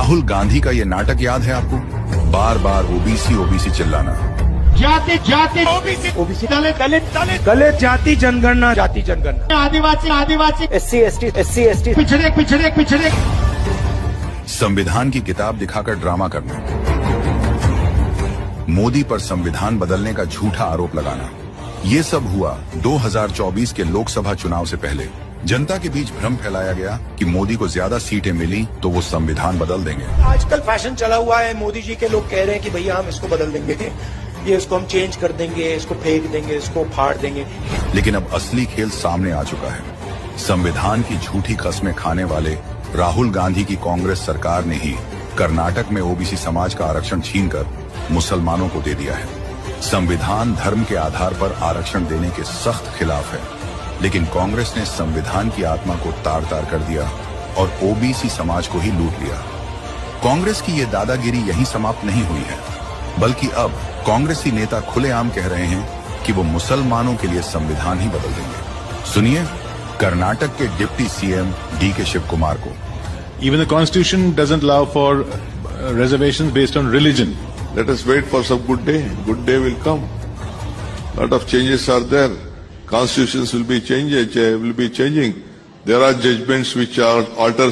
राहुल गांधी का ये नाटक याद है आपको? बार बार ओबीसी ओबीसी चिल्लाना, जाति जाति ओबीसी दलित दलित दलित दलित जाति जनगणना आदिवासी आदिवासी SC ST पिछड़े पिछड़े पिछड़े। संविधान की किताब दिखाकर ड्रामा करना, मोदी पर संविधान बदलने का झूठा आरोप लगाना, ये सब हुआ 2024 के लोकसभा चुनाव से पहले। जनता के बीच भ्रम फैलाया गया कि मोदी को ज्यादा सीटें मिली तो वो संविधान बदल देंगे। आजकल फैशन चला हुआ है, मोदी जी के लोग कह रहे हैं कि भैया हम इसको बदल देंगे, ये इसको हम चेंज कर देंगे, इसको फेंक देंगे, इसको फाड़ देंगे। लेकिन अब असली खेल सामने आ चुका है। संविधान की झूठी कस्में खाने वाले राहुल गांधी की कांग्रेस सरकार ने ही कर्नाटक में ओबीसी समाज का आरक्षण छीनकर मुसलमानों को दे दिया है। संविधान धर्म के आधार पर आरक्षण देने के सख्त खिलाफ है, लेकिन कांग्रेस ने संविधान की आत्मा को तार तार कर दिया और ओबीसी समाज को ही लूट लिया। कांग्रेस की ये दादागिरी यहीं समाप्त नहीं हुई है, बल्कि अब कांग्रेसी नेता खुलेआम कह रहे हैं कि वो मुसलमानों के लिए संविधान ही बदल देंगे। सुनिए कर्नाटक के deputy CM DK Shiv Kumar को। Even the constitution doesn't allow for reservations based on religion. Let us wait for some good day. Good day will come. Lot of changes are there. Constitutions will be changing. There are judgments which alter